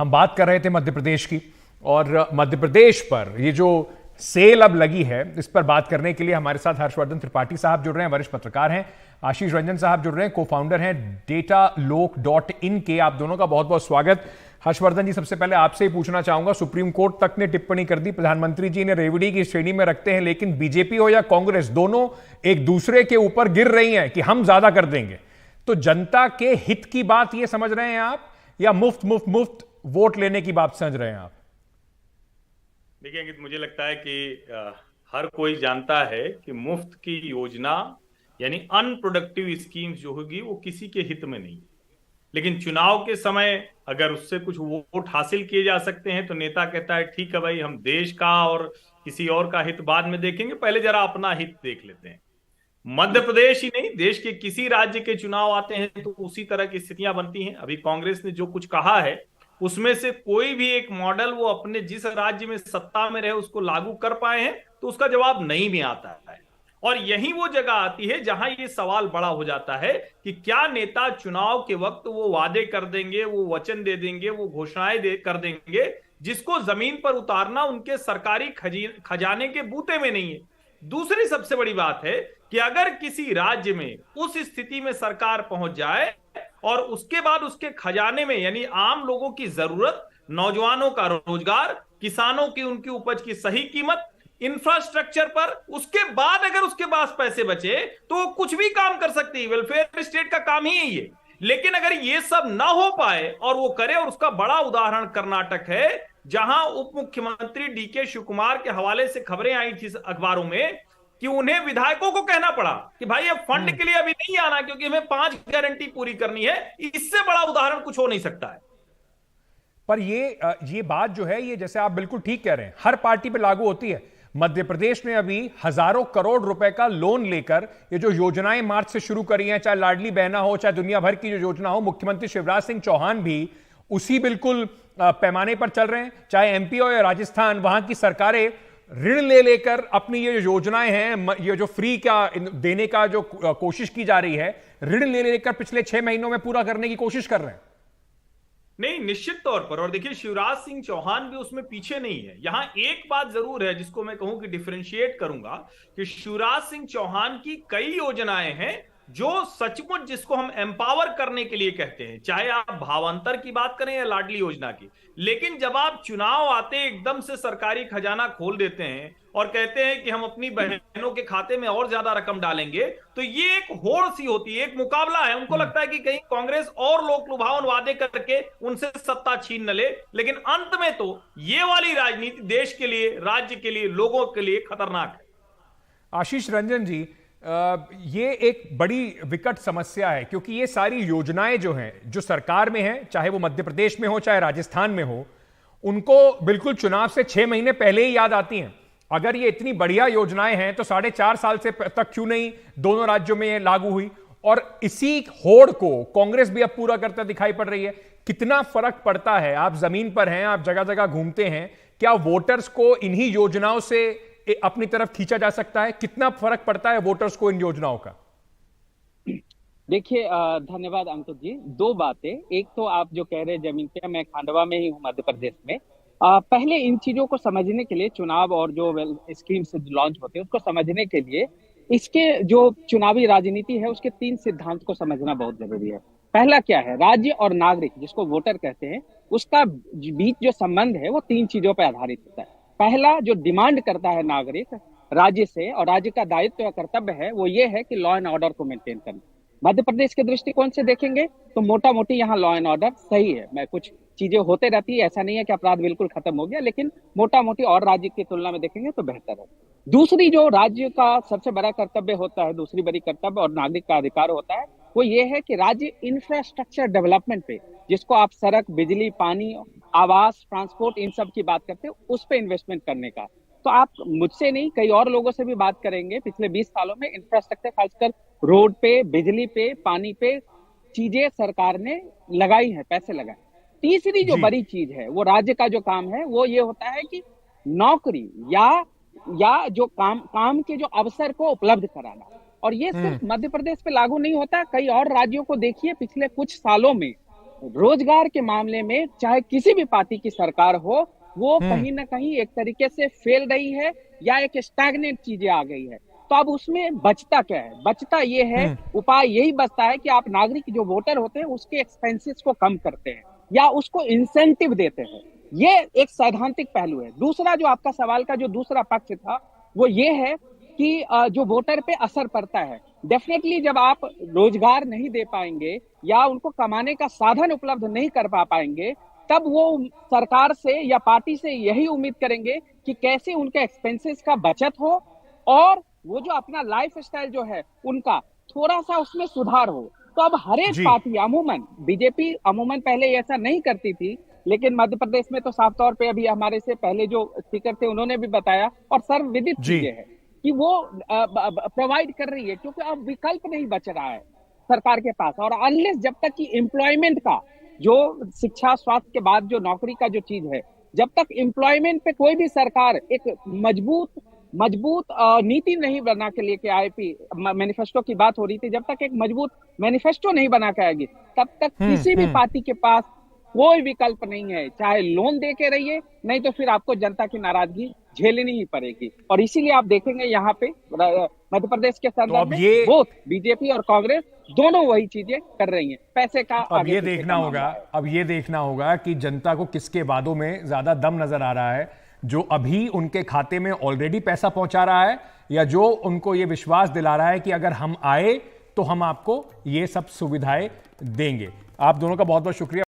हम बात कर रहे थे मध्य प्रदेश की, और मध्य प्रदेश पर ये जो सेल अब लगी है, इस पर बात करने के लिए हमारे साथ हर्षवर्धन त्रिपाठी साहब जुड़ रहे हैं, वरिष्ठ पत्रकार हैं। आशीष रंजन साहब जुड़ रहे हैं, co-फाउंडर हैं datalock.in के। आप दोनों का बहुत बहुत स्वागत। हर्षवर्धन जी, सबसे पहले आपसे ही पूछना चाहूंगा, सुप्रीम कोर्ट तक ने टिप्पणी कर दी, प्रधानमंत्री जी ने रेवड़ी की श्रेणी में रखते हैं, लेकिन बीजेपी हो या कांग्रेस, दोनों एक दूसरे के ऊपर गिर रही हैं कि हम ज्यादा कर देंगे। तो जनता के हित की बात ये समझ रहे हैं आप, या मुफ्त मुफ्त मुफ्त वोट लेने की बात समझ रहे हैं आप? देखिए अंकित, मुझे लगता है कि हर कोई जानता है कि मुफ्त की योजना यानी अनप्रोडक्टिव स्कीम्स जो होगी वो किसी के हित में नहीं है। लेकिन चुनाव के समय अगर उससे कुछ वोट हासिल किए जा सकते हैं तो नेता कहता है ठीक है भाई, हम देश का और किसी और का हित बाद में देखेंगे, पहले जरा अपना हित देख लेते हैं। मध्य प्रदेश ही नहीं, देश के किसी राज्य के चुनाव आते हैं तो उसी तरह की स्थितियां बनती हैं। अभी कांग्रेस ने जो कुछ कहा है उसमें से कोई भी एक मॉडल वो अपने जिस राज्य में सत्ता में रहे उसको लागू कर पाए हैं तो उसका जवाब नहीं भी आता है। और यही वो जगह आती है जहां ये सवाल बड़ा हो जाता है कि क्या नेता चुनाव के वक्त वो वादे कर देंगे, वो वचन दे देंगे, वो घोषणाएं कर देंगे जिसको जमीन पर उतारना उनके सरकारी खजाने के बूते में नहीं है। दूसरी सबसे बड़ी बात है कि अगर किसी राज्य में उस स्थिति में सरकार पहुंच जाए और उसके बाद उसके खजाने में यानी आम लोगों की जरूरत, नौजवानों का रोजगार, किसानों की उनकी उपज की सही कीमत, इंफ्रास्ट्रक्चर पर, उसके बाद अगर उसके पास पैसे बचे तो वो कुछ भी काम कर सकती है। वेलफेयर स्टेट का काम ही यही है। लेकिन अगर ये सब ना हो पाए और वो करे, और उसका बड़ा उदाहरण कर्नाटक है जहां उप मुख्यमंत्री डीके शिव कुमार के हवाले से खबरें आई थी अखबारों में कि उन्हें विधायकों को कहना पड़ा कि भाई अब फंड के लिए अभी नहीं आना क्योंकि हमें 5 गारंटी पूरी करनी है। इससे बड़ा उदाहरण कुछ हो नहीं सकता है। पर ये बात जो है, ये जैसे आप बिल्कुल ठीक कह रहे हैं, हर पार्टी पे लागू होती है। मध्य प्रदेश ने अभी हजारों करोड़ रुपए का लोन लेकर ये जो योजनाएं मार्च से शुरू करी हैं, चाहे लाडली बहना हो, चाहे दुनिया भर की जो योजना हो, मुख्यमंत्री शिवराज सिंह चौहान भी उसी बिल्कुल पैमाने पर चल रहे हैं। चाहे एमपी हो या राजस्थान, वहां की सरकारें ऋण ले लेकर अपनी ये योजनाएं हैं, ये जो फ्री का देने का जो कोशिश की जा रही है, ऋण ले लेकर पिछले 6 महीनों में पूरा करने की कोशिश कर रहे हैं। नहीं, निश्चित तौर पर। और देखिए, शिवराज सिंह चौहान भी उसमें पीछे नहीं है। यहां एक बात जरूर है जिसको मैं कहूं कि डिफरेंशिएट करूंगा कि शिवराज सिंह चौहान की कई योजनाएं हैं जो सचमुच जिसको हम एम्पावर करने के लिए कहते हैं, चाहे आप भावांतर की बात करें या लाडली योजना की। लेकिन जब आप चुनाव आते एकदम से सरकारी खजाना खोल देते हैं और कहते हैं कि हम अपनी बहनों के खाते में और ज्यादा रकम डालेंगे, तो ये एक होड़ सी होती है, एक मुकाबला है। उनको लगता है कि कहीं कांग्रेस और लोक लुभावन वादे करके उनसे सत्ता छीन न ले। लेकिन अंत में तो ये वाली राजनीति देश के लिए, राज्य के लिए, लोगों के लिए खतरनाक है। आशीष रंजन जी, ये एक बड़ी विकट समस्या है, क्योंकि ये सारी योजनाएं जो हैं, जो सरकार में हैं, चाहे वो मध्य प्रदेश में हो चाहे राजस्थान में हो, उनको बिल्कुल चुनाव से 6 महीने पहले ही याद आती हैं। अगर ये इतनी बढ़िया योजनाएं हैं तो 4.5 साल से तक क्यों नहीं दोनों राज्यों में ये लागू हुई? और इसी होड़ को कांग्रेस भी अब पूरा करता दिखाई पड़ रही है। कितना फर्क पड़ता है? आप जमीन पर हैं, आप जगह जगह घूमते हैं, क्या वोटर्स को इन्हीं योजनाओं से अपनी तरफ खींचा जा सकता है? कितना फर्क पड़ता है वोटर्स को इन योजनाओं का? देखिए, धन्यवाद अंकित जी। 2 बातें। एक तो आप जो कह रहे हैं जमीन पे, मैं खांडवा में ही हूँ मध्य प्रदेश में। पहले इन चीजों को समझने के लिए, चुनाव और जो स्कीम से लॉन्च होते हैं उसको समझने के लिए, इसके जो चुनावी राजनीति है उसके 3 सिद्धांत को समझना बहुत जरूरी है। पहला क्या है? राज्य और नागरिक, जिसको वोटर कहते हैं, उसका बीच जो संबंध है वो 3 चीजों पर आधारित होता है। पहला, जो डिमांड करता है नागरिक राज्य से और राज्य का दायित्व या कर्तव्य है, वो ये है कि लॉ एंड ऑर्डर को मेंटेन करना। मध्य प्रदेश के दृष्टिकोण से देखेंगे तो मोटा मोटी यहाँ लॉ एंड ऑर्डर सही है। मैं कुछ चीजें होते रहती है, ऐसा नहीं है कि अपराध बिल्कुल खत्म हो गया, लेकिन मोटा मोटी और राज्य की तुलना में देखेंगे तो बेहतर है। दूसरी, जो राज्य का सबसे बड़ा कर्तव्य होता है, दूसरी बड़ी कर्तव्य और नागरिक का अधिकार होता है, वो ये है कि राज्य इंफ्रास्ट्रक्चर डेवलपमेंट पे, जिसको आप सड़क, बिजली, पानी, आवास, ट्रांसपोर्ट, इन सब की बात करते हैं, उस पे इन्वेस्टमेंट करने का। तो आप मुझसे नहीं, कई और लोगों से भी बात करेंगे, पिछले 20 सालों में इंफ्रास्ट्रक्चर, खासकर रोड पे, बिजली पे, पानी पे चीजें सरकार ने लगाई है, पैसे लगाए। तीसरी जो बड़ी चीज है, वो राज्य का जो काम है, वो ये होता है कि नौकरी या जो काम के जो अवसर को उपलब्ध कराना। और ये सिर्फ मध्य प्रदेश पे लागू नहीं होता, कई और राज्यों को देखिए, पिछले कुछ सालों में रोजगार के मामले में चाहे किसी भी पार्टी की सरकार हो, वो कहीं ना कहीं एक तरीके से फेल रही है या एक स्टैग्नेंट चीजें आ गई है। तो अब उसमें बचता क्या है? बचता ये है, उपाय यही बचता है कि आप नागरिक जो वोटर होते हैं उसके एक्सपेंसेस को कम करते हैं या उसको इंसेंटिव देते हैं। ये एक सैद्धांतिक पहलू है। दूसरा जो आपका सवाल का जो दूसरा पक्ष था वो ये है कि जो वोटर पे असर पड़ता है। डेफिनेटली जब आप रोजगार नहीं दे पाएंगे या उनको कमाने का साधन उपलब्ध नहीं कर पाएंगे, तब वो सरकार से या पार्टी से यही उम्मीद करेंगे कि कैसे उनके एक्सपेंसेस का बचत हो और वो जो अपना लाइफ स्टाइल जो है उनका थोड़ा सा उसमें सुधार हो। तो अब हर एक पार्टी अमूमन, बीजेपी अमूमन पहले ऐसा नहीं करती थी, लेकिन मध्य प्रदेश में तो साफ तौर पे अभी हमारे से पहले जो स्पीकर थे उन्होंने भी बताया और सर्वविदित चीजें है कि वो प्रोवाइड कर रही है, क्योंकि अब विकल्प नहीं बच रहा है सरकार के पास। और अनलेस जब तक कि एम्प्लॉयमेंट का जो शिक्षा स्वास्थ्य के बाद जो नौकरी का जो चीज है, जब तक एम्प्लॉयमेंट पे कोई भी सरकार एक मजबूत नीति नहीं बना के लेके आएगी, मैनिफेस्टो की बात हो रही थी, जब तक एक मजबूत मैनिफेस्टो नहीं बना के आएगी तब तक किसी भी पार्टी के पास कोई विकल्प नहीं है। चाहे लोन दे के रहिए, नहीं तो फिर आपको जनता की नाराजगी झेलनी ही पड़ेगी। और इसीलिए आप देखेंगे यहाँ पे मध्य प्रदेश के संदर्भ में बोथ बीजेपी और कांग्रेस दोनों वही चीजें कर रही हैं, पैसे का। अब ये देखना होगा कि जनता को किसके वादों में ज्यादा दम नजर आ रहा है, जो अभी उनके खाते में ऑलरेडी पैसा पहुंचा रहा है या जो उनको ये विश्वास दिला रहा है कि अगर हम आए तो हम आपको ये सब सुविधाएं देंगे। आप दोनों का बहुत बहुत शुक्रिया।